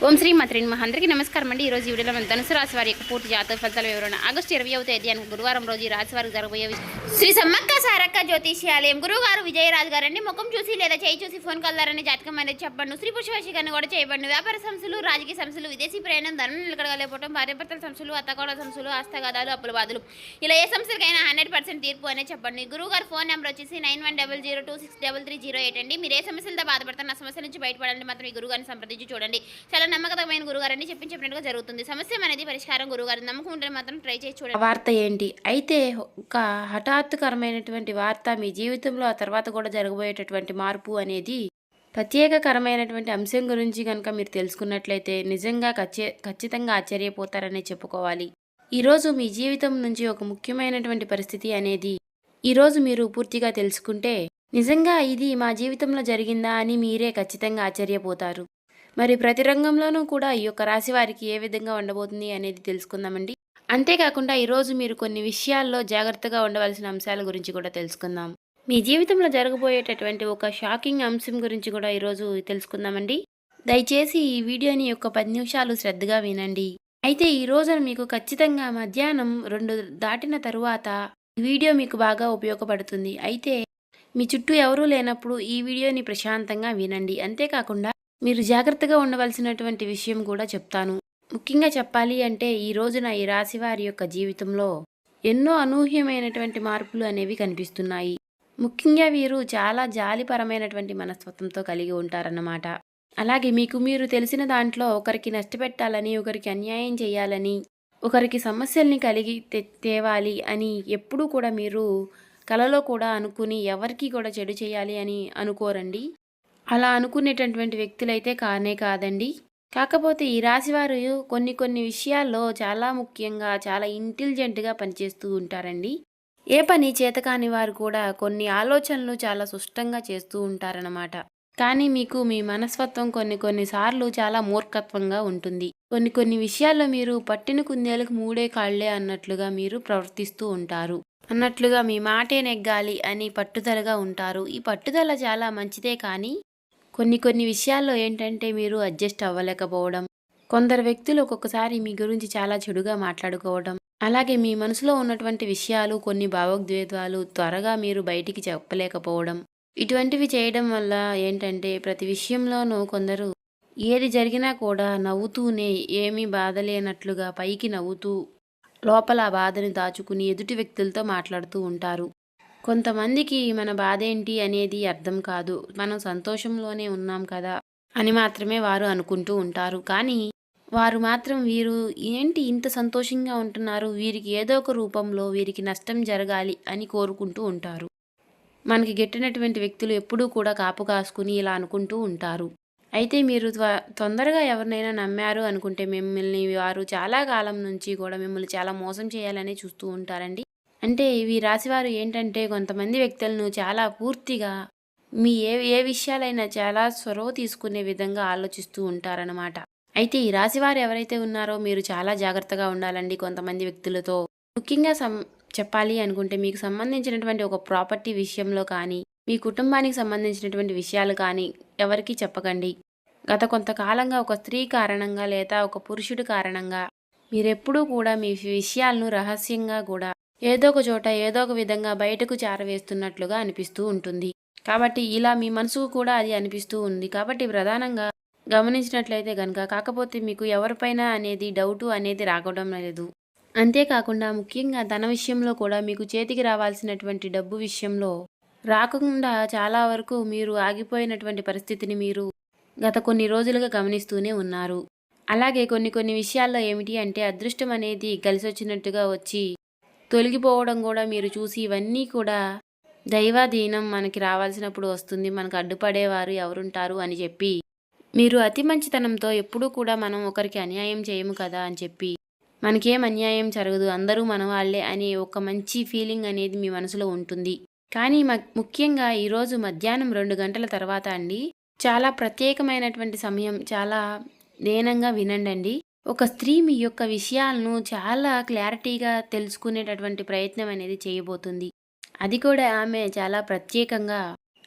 ఓం శ్రీ మాత్రే నమః. అందరికీ నమస్కారం అండి. ఈరోజు ఈ వీడియోలో మనం ధనుసు రాశి వారి యొక్క పూర్తి జాతక ఫలితాల వివరణ ఆగస్టు 20వ తేదీ అని గురువారం రోజు ఈ రాశి వారికి జరగబోయే శ్రీ సమ్మక్క సారక్క జ్యోతిష్యాలయం గురువు గారు విజయరాజు గారండి. ముఖం చూసి లేదా చేయి చూసి ఫోన్ కలదారని జాతకం అనేది చెప్పండి. స్త్రీ పురుష వశీకరణ కూడా చేయబడి వ్యాపార సంస్థలు, రాజకీయ సంస్థలు, విదేశీ ప్రయాణం, ధనం నిలకడగలేకపోవడం, భార్యాభర్తల సంస్థలు, అత్తకోడల సంస్థలు, హస్తగాదాలు, అప్పుల బాధలు, ఇలా ఏ సంస్థలకైనా 100% తీర్పు అనేది చెప్పండి. గురువు గారు ఫోన్ నెంబర్ వచ్చేసి 9100263308 అండి. మీరు ఏ సమస్యలతో బాధపడతారు, ఆ సమస్య నుంచి బయటపడాలంటే మాత్రం ఈ గురుగారిని సంప్రదించి చూడండి. చాలా నమ్మకమైన గురుగారని చెప్పినట్టుగా జరుగుతుంది. సమస్య అనేది పరిష్కారం. గురుగారు నమ్మకం ఉంటే మాత్రం ట్రై చేసి చూడండి. వార్త ఏంటి అయితే ఒక హఠాత్తుకరమైనటువంటి వార్త మీ జీవితంలో, ఆ తర్వాత కూడా జరగబోయేటటువంటి మార్పు అనేది ప్రత్యేకకరమైనటువంటి అంశం గురించి కనుక మీరు తెలుసుకున్నట్లయితే నిజంగా ఖచ్చితంగా ఆశ్చర్యపోతారనే చెప్పుకోవాలి. ఈరోజు మీ జీవితం నుంచి ఒక ముఖ్యమైనటువంటి పరిస్థితి అనేది ఈరోజు మీరు పూర్తిగా తెలుసుకుంటే నిజంగా ఇది మా జీవితంలో జరిగిందా అని మీరే ఖచ్చితంగా ఆశ్చర్యపోతారు. మరి ప్రతి రంగంలోనూ కూడా ఈ యొక్క రాశి వారికి ఏ విధంగా ఉండబోతుంది అనేది తెలుసుకుందామండి. అంతేకాకుండా ఈరోజు మీరు కొన్ని విషయాల్లో జాగ్రత్తగా ఉండవలసిన అంశాల గురించి కూడా తెలుసుకుందాం. మీ జీవితంలో జరగబోయేటటువంటి ఒక షాకింగ్ అంశం గురించి కూడా ఈరోజు తెలుసుకుందామండి. దయచేసి ఈ వీడియోని యొక్క 10 నిమిషాలు శ్రద్ధగా వినండి. అయితే ఈ రోజున మీకు ఖచ్చితంగా మధ్యాహ్నం 2 దాటిన తరువాత ఈ వీడియో మీకు బాగా ఉపయోగపడుతుంది. అయితే మీ చుట్టూ ఎవరూ లేనప్పుడు ఈ వీడియోని ప్రశాంతంగా వినండి. అంతేకాకుండా మీరు జాగ్రత్తగా ఉండవలసినటువంటి విషయం కూడా చెప్తాను. ముఖ్యంగా చెప్పాలి అంటే ఈ రోజున ఈ రాశి వారి యొక్క జీవితంలో ఎన్నో అనూహ్యమైనటువంటి మార్పులు అనేవి కనిపిస్తున్నాయి. ముఖ్యంగా వీరు చాలా జాలిపరమైనటువంటి మనస్తత్వంతో కలిగి ఉంటారన్నమాట. అలాగే మీకు మీరు తెలిసిన దాంట్లో ఒకరికి నష్టపెట్టాలని, ఒకరికి అన్యాయం చేయాలని, ఒకరికి సమస్యల్ని కలిగి తేవాలి అని ఎప్పుడూ కూడా మీరు కలలో కూడా అనుకుని ఎవరికి కూడా చెడు చేయాలి అని అనుకోరండి. అలా అనుకునేటటువంటి వ్యక్తులైతే కానే కాదండి. కాకపోతే ఈ రాశివారు కొన్ని విషయాల్లో చాలా ముఖ్యంగా చాలా ఇంటెలిజెంట్గా పనిచేస్తూ ఉంటారండి. ఏ పని చేతకాని వారు కూడా కొన్ని ఆలోచనలు చాలా సుష్టంగా చేస్తూ ఉంటారన్నమాట. కానీ మీకు మీ మనస్తత్వం కొన్నిసార్లు చాలా మూర్ఖత్వంగా ఉంటుంది. కొన్ని విషయాల్లో మీరు పట్టిన కుందేలకు 3 కాళ్లే అన్నట్లుగా మీరు ప్రవర్తిస్తూ ఉంటారు. అన్నట్లుగా మీ మాటే నెగ్గాలి అని పట్టుదలగా ఉంటారు. ఈ పట్టుదల చాలా మంచిదే, కానీ కొన్ని విషయాల్లో ఏంటంటే మీరు అడ్జస్ట్ అవ్వలేకపోవడం, కొందరు వ్యక్తులు ఒక్కొక్కసారి మీ గురించి చాలా చెడుగా మాట్లాడుకోవడం, అలాగే మీ మనసులో ఉన్నటువంటి విషయాలు, కొన్ని భావోద్వేగాలు త్వరగా మీరు బయటికి చెప్పలేకపోవడం, ఇటువంటివి చేయడం వల్ల ఏంటంటే ప్రతి విషయంలోనూ కొందరు ఏది జరిగినా కూడా నవ్వుతూనే, ఏమీ బాధ లేనట్లుగా పైకి నవ్వుతూ లోపల ఆ బాధని దాచుకుని ఎదుటి వ్యక్తులతో మాట్లాడుతూ ఉంటారు. కొంతమందికి మన బాధ ఏంటి అనేది అర్థం కాదు. మనం సంతోషంలోనే ఉన్నాం కదా అని మాత్రమే వారు అనుకుంటూ ఉంటారు. కానీ వారు మాత్రం వీరు ఏంటి ఇంత సంతోషంగా ఉంటున్నారు, వీరికి ఏదో ఒక రూపంలో వీరికి నష్టం జరగాలి అని కోరుకుంటూ ఉంటారు. మనకి గెట్టినటువంటి వ్యక్తులు ఎప్పుడూ కూడా కాపు కాసుకుని ఇలా అనుకుంటూ ఉంటారు. అయితే మీరు తొందరగా ఎవరినైనా నమ్మారు అనుకుంటే మిమ్మల్ని వారు చాలా కాలం నుంచి కూడా మిమ్మల్ని చాలా మోసం చేయాలని చూస్తూ ఉంటారండి. అంటే ఈ రాశివారు ఏంటంటే కొంతమంది వ్యక్తులను చాలా పూర్తిగా మీ ఏ విషయాలైనా చాలా చొరవ తీసుకునే విధంగా ఆలోచిస్తూ ఉంటారనమాట. అయితే ఈ రాశివారు ఎవరైతే ఉన్నారో మీరు చాలా జాగ్రత్తగా ఉండాలండి కొంతమంది వ్యక్తులతో. ముఖ్యంగా చెప్పాలి అనుకుంటే మీకు సంబంధించినటువంటి ఒక ప్రాపర్టీ విషయంలో కానీ, మీ కుటుంబానికి సంబంధించినటువంటి విషయాలు కానీ ఎవరికీ చెప్పకండి. గత కొంతకాలంగా ఒక స్త్రీ కారణంగా లేదా ఒక పురుషుడి కారణంగా మీరెప్పుడూ కూడా మీ విషయాలను రహస్యంగా కూడా ఏదో ఒక చోట ఏదో ఒక విధంగా బయటకు చేరవేస్తున్నట్లుగా అనిపిస్తూ ఉంటుంది. కాబట్టి ఇలా మీ మనసుకు కూడా అది అనిపిస్తూ ఉంది. కాబట్టి ప్రధానంగా గమనించినట్లయితే కనుక, కాకపోతే మీకు ఎవరిపైన అనేది డౌటు అనేది రావడం లేదు. అంతేకాకుండా ముఖ్యంగా ధన విషయంలో కూడా మీకు చేతికి రావాల్సినటువంటి డబ్బు విషయంలో రాకుండా చాలా వరకు మీరు ఆగిపోయినటువంటి పరిస్థితిని మీరు గత కొన్ని రోజులుగా గమనిస్తూనే ఉన్నారు. అలాగే కొన్ని విషయాల్లో ఏమిటి అంటే అదృష్టం అనేది కలిసొచ్చినట్టుగా వచ్చి తొలగిపోవడం కూడా మీరు చూసి, ఇవన్నీ కూడా దైవాధీనం, మనకి రావాల్సినప్పుడు వస్తుంది, మనకు అడ్డుపడేవారు ఎవరుంటారు అని చెప్పి మీరు అతి మంచితనంతో ఎప్పుడూ కూడా మనం ఒకరికి అన్యాయం చేయము కదా అని చెప్పి, మనకేం అన్యాయం జరగదు, అందరూ మన వాళ్ళే అనే ఒక మంచి ఫీలింగ్ అనేది మీ మనసులో ఉంటుంది. కానీ ముఖ్యంగా ఈరోజు మధ్యాహ్నం 2 గంటల తర్వాత అండి, చాలా ప్రత్యేకమైనటువంటి సమయం. చాలా దీనంగా వినండి. ఒక స్త్రీ మీ యొక్క విషయాలను చాలా క్లారిటీగా తెలుసుకునేటటువంటి ప్రయత్నం అనేది చేయబోతుంది. అది కూడా ఆమె చాలా ప్రత్యేకంగా,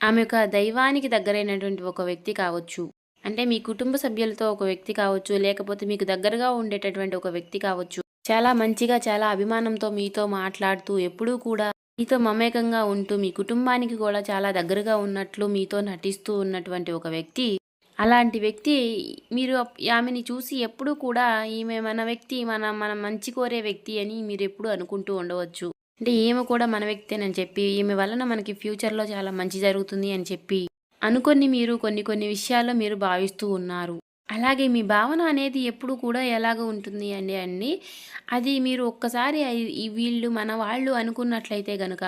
ఆమె ఒక దైవానికి దగ్గరైనటువంటి ఒక వ్యక్తి కావచ్చు. అంటే మీ కుటుంబ సభ్యులతో ఒక వ్యక్తి కావచ్చు, లేకపోతే మీకు దగ్గరగా ఉండేటటువంటి ఒక వ్యక్తి కావచ్చు. చాలా మంచిగా, చాలా అభిమానంతో మీతో మాట్లాడుతూ, ఎప్పుడూ కూడా మీతో మమేకంగా ఉంటూ, మీ కుటుంబానికి కూడా చాలా దగ్గరగా ఉన్నట్లు మీతో నటిస్తూ ఉన్నటువంటి ఒక వ్యక్తి. అలాంటి వ్యక్తి మీరు ఆమెని చూసి ఎప్పుడూ కూడా ఈమె మన వ్యక్తి, మన మంచి కోరే వ్యక్తి అని మీరెప్పుడూ అనుకుంటూ ఉండవచ్చు. అంటే ఈమె కూడా మన వ్యక్తేనని చెప్పి, ఈమె వలన మనకి ఫ్యూచర్‌లో చాలా మంచి జరుగుతుంది అని చెప్పి అనుకోని మీరు కొన్ని విషయాల్లో మీరు భావిస్తూ ఉన్నారు. అలాగే మీ భావన అనేది ఎప్పుడు కూడా ఎలాగ ఉంటుంది అండి, అది మీరు ఒక్కసారి వీళ్ళు మన వాళ్ళు అనుకున్నట్లయితే గనుక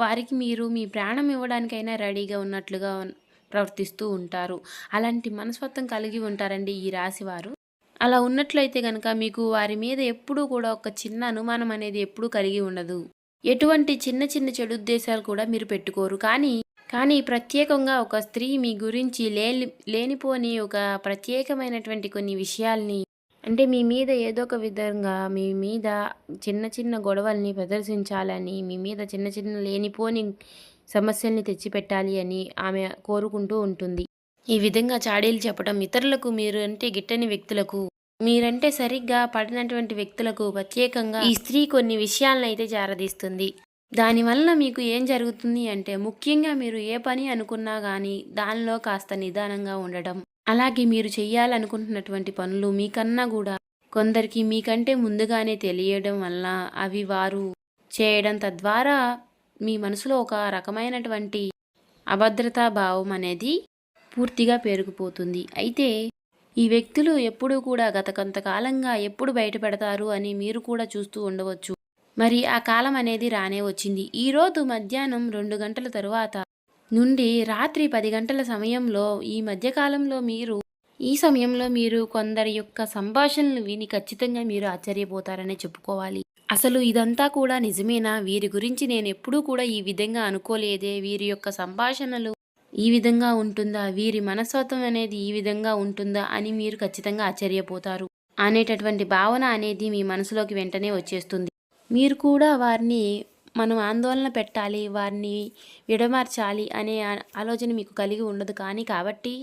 వారికి మీరు మీ ప్రాణం ఇవ్వడానికైనా రెడీగా ఉన్నట్లుగా ప్రవర్తిస్తూ ఉంటారు. అలాంటి మనస్తత్వం కలిగి ఉంటారండి ఈ రాశివారు. అలా ఉన్నట్లయితే గనక మీకు వారి మీద ఎప్పుడూ కూడా ఒక చిన్న అనుమానం అనేది ఎప్పుడూ కలిగి ఉండదు. ఎటువంటి చిన్న చెడు ఉద్దేశాలు కూడా మీరు పెట్టుకోరు. కానీ ప్రత్యేకంగా ఒక స్త్రీ మీ గురించి లేనిపోని ఒక ప్రత్యేకమైనటువంటి కొన్ని విషయాల్ని, అంటే మీ మీద ఏదో ఒక విధంగా మీ మీద చిన్న గొడవల్ని ప్రదర్శించాలని, మీ మీద చిన్న లేనిపోని సమస్యల్ని తెచ్చిపెట్టాలి అని ఆమె కోరుకుంటూ ఉంటుంది. ఈ విధంగా చాడీలు చెప్పడం ఇతరులకు, మీరంటే గిట్టని వ్యక్తులకు, మీరంటే సరిగ్గా పడినటువంటి వ్యక్తులకు ప్రత్యేకంగా ఈ స్త్రీ కొన్ని విషయాలనైతే చేరదీస్తుంది. దానివల్ల మీకు ఏం జరుగుతుంది అంటే, ముఖ్యంగా మీరు ఏ పని అనుకున్నా కానీ దానిలో కాస్త నిదానంగా ఉండడం, అలాగే మీరు చెయ్యాలనుకుంటున్నటువంటి పనులు మీకన్నా కూడా కొందరికి మీకంటే ముందుగానే తెలియడం వల్ల అవి వారు చేయడం, తద్వారా మీ మనసులో ఒక రకమైనటువంటి అభద్రతా భావం అనేది పూర్తిగా పెరిగిపోతుంది. అయితే ఈ వ్యక్తులు ఎప్పుడూ కూడా గత కొంతకాలంగా ఎప్పుడు బయటపడతారు అని మీరు కూడా చూస్తూ ఉండవచ్చు. మరి ఆ కాలం అనేది రానే వచ్చింది. ఈరోజు మధ్యాహ్నం 2 గంటల తరువాత నుండి రాత్రి 10 గంటల సమయంలో ఈ సమయంలో మీరు కొందరి యొక్క సంభాషణలు విని ఖచ్చితంగా మీరు ఆశ్చర్యపోతారనే చెప్పుకోవాలి. అసలు ఇదంతా కూడా నిజమేనా? వీరి గురించి నేను ఎప్పుడూ కూడా ఈ విధంగా అనుకోలేదే. వీరి యొక్క సంభాషణలు ఈ విధంగా ఉంటుందా? వీరి మనస్తత్వం అనేది ఈ విధంగా ఉంటుందా అని మీరు ఖచ్చితంగా ఆశ్చర్యపోతారు అనేటటువంటి భావన అనేది మీ మనసులోకి వెంటనే వచ్చేస్తుంది. మీరు కూడా వారిని మనం ఆందోళన పెట్టాలి, వారిని విడమార్చాలి అనే ఆలోచన మీకు కలిగి ఉండదు. కాబట్టి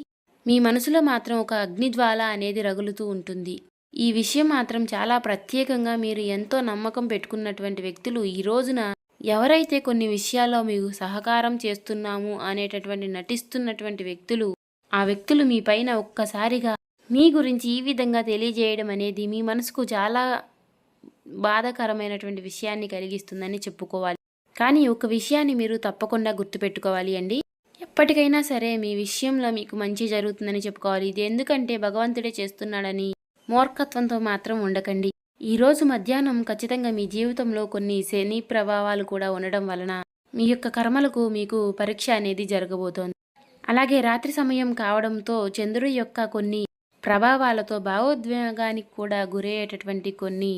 మీ మనసులో మాత్రం ఒక అగ్నిజ్వాల అనేది రగులుతూ ఉంటుంది. ఈ విషయం మాత్రం చాలా ప్రత్యేకంగా మీరు ఎంతో నమ్మకం పెట్టుకున్నటువంటి వ్యక్తులు ఈ రోజున ఎవరైతే కొన్ని విషయాల్లో మీకు సహకారం చేస్తున్నాము అనేటటువంటి నటిస్తున్నటువంటి వ్యక్తులు, ఆ వ్యక్తులు మీ పైన ఒక్కసారిగా మీ గురించి ఈ విధంగా తెలియజేయడం అనేది మీ మనసుకు చాలా బాధాకరమైనటువంటి విషయాన్ని కలిగిస్తుందని చెప్పుకోవాలి. కానీ ఒక విషయాన్ని మీరు తప్పకుండా గుర్తుపెట్టుకోవాలి అండి. ఎప్పటికైనా సరే మీ విషయంలో మీకు మంచి జరుగుతుందని చెప్పుకోవాలి. ఇది ఎందుకంటే భగవంతుడే చేస్తున్నాడని మూర్ఖత్వంతో మాత్రం ఉండకండి. ఈరోజు మధ్యాహ్నం ఖచ్చితంగా మీ జీవితంలో కొన్ని శని ప్రభావాలు కూడా ఉండడం వలన మీ యొక్క కర్మలకు మీకు పరీక్ష అనేది జరగబోతోంది. అలాగే రాత్రి సమయం కావడంతో చంద్రుడి యొక్క కొన్ని ప్రభావాలతో భావోద్వేగానికి కూడా గురయ్యేటటువంటి కొన్ని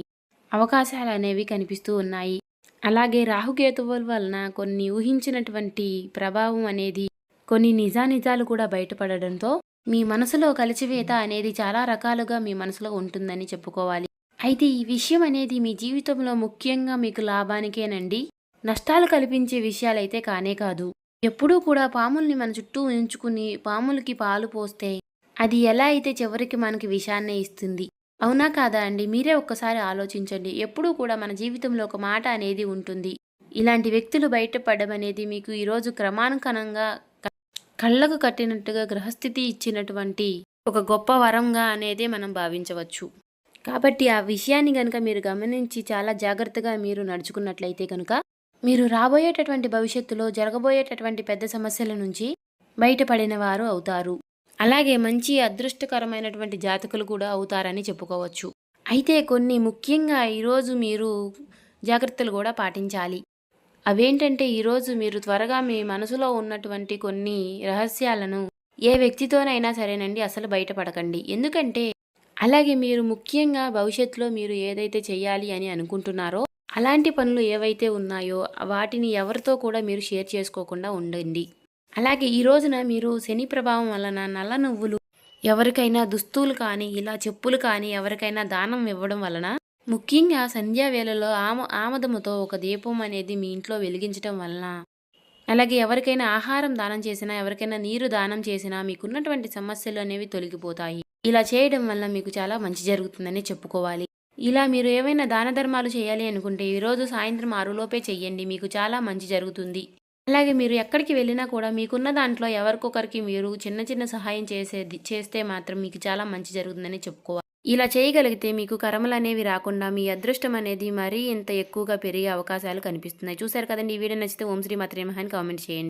అవకాశాలు అనేవి కనిపిస్తూ ఉన్నాయి. అలాగే రాహుకేతువుల వలన కొన్ని ఊహించినటువంటి ప్రభావం అనేది, కొన్ని నిజాలు కూడా బయటపడడంతో మీ మనసులో కలిచివేత అనేది చాలా రకాలుగా మీ మనసులో ఉంటుందని చెప్పుకోవాలి. అయితే ఈ విషయం అనేది మీ జీవితంలో ముఖ్యంగా మీకు లాభానికేనండి, నష్టాలు కల్పించే విషయాలైతే కానే కాదు. ఎప్పుడూ కూడా పాముల్ని మన చుట్టూ ఉంచుకుని పాములకి పాలు పోస్తే అది ఎలా అయితే చివరికి మనకి విషాన్నే ఇస్తుంది. అవునా కాదా అండి? మీరే ఒక్కసారి ఆలోచించండి. ఎప్పుడూ కూడా మన జీవితంలో ఒక మాట అనేది ఉంటుంది. ఇలాంటి వ్యక్తులు బయటపడడం అనేది మీకు ఈరోజు క్రమానుకనంగా కళ్ళకు కట్టినట్టుగా గ్రహస్థితి ఇచ్చినటువంటి ఒక గొప్ప వరంగా అనేది మనం భావించవచ్చు. కాబట్టి ఆ విషయాన్ని కనుక మీరు గమనించి చాలా జాగ్రత్తగా మీరు నడుచుకున్నట్లయితే కనుక మీరు రాబోయేటటువంటి భవిష్యత్తులో జరగబోయేటటువంటి పెద్ద సమస్యల నుంచి బయటపడిన వారు అవుతారు. అలాగే మంచి అదృష్టకరమైనటువంటి జాతకులు కూడా అవుతారని చెప్పుకోవచ్చు. అయితే కొన్ని ముఖ్యంగా ఈరోజు మీరు జాగ్రత్తలు కూడా పాటించాలి. అవేంటంటే, ఈరోజు మీరు త్వరగా మీ మనసులో ఉన్నటువంటి కొన్ని రహస్యాలను ఏ వ్యక్తితోనైనా సరేనండి అసలు బయటపడకండి. ఎందుకంటే అలాగే మీరు ముఖ్యంగా భవిష్యత్తులో మీరు ఏదైతే చేయాలి అని అనుకుంటున్నారో అలాంటి పనులు ఏవైతే ఉన్నాయో వాటిని ఎవరితో కూడా మీరు షేర్ చేసుకోకుండా ఉండండి. అలాగే ఈ రోజున మీరు శని ప్రభావం వలన నల్ల నువ్వులు ఎవరికైనా దుస్తులు కానీ ఇలా చెప్పులు కానీ ఎవరికైనా దానం ఇవ్వడం వలన, ముఖ్యంగా సంధ్యా వేళలో ఆమదముతో ఒక దీపం అనేది మీ ఇంట్లో వెలిగించడం వలన అలాగే ఎవరికైనా ఆహారం దానం చేసినా, ఎవరికైనా నీరు దానం చేసినా మీకున్నటువంటి సమస్యలు అనేవి తొలగిపోతాయి. ఇలా చేయడం వల్ల మీకు చాలా మంచి జరుగుతుందని చెప్పుకోవాలి. ఇలా మీరు ఏవైనా దాన ధర్మాలు చేయాలి అనుకుంటే ఈరోజు సాయంత్రం 6 లోపే చెయ్యండి. మీకు చాలా మంచి జరుగుతుంది. అలాగే మీరు ఎక్కడికి వెళ్ళినా కూడా మీకున్న దాంట్లో ఎవరికొకరికి మీరు చిన్న చిన్న సహాయం చేస్తే మాత్రం మీకు చాలా మంచి జరుగుతుందని చెప్పుకోవాలి. ఇలా చేయగలిగితే మీకు కర్మలనేవి రాకుండా మీ అదృష్టం అనేది మరీ ఇంత ఎక్కువగా పెరిగే అవకాశాలు కనిపిస్తున్నాయి. చూశారు కదండీ! ఈ వీడియో నచ్చితే ఓం శ్రీ మాత్రే నమః అని కామెంట్ చేయండి.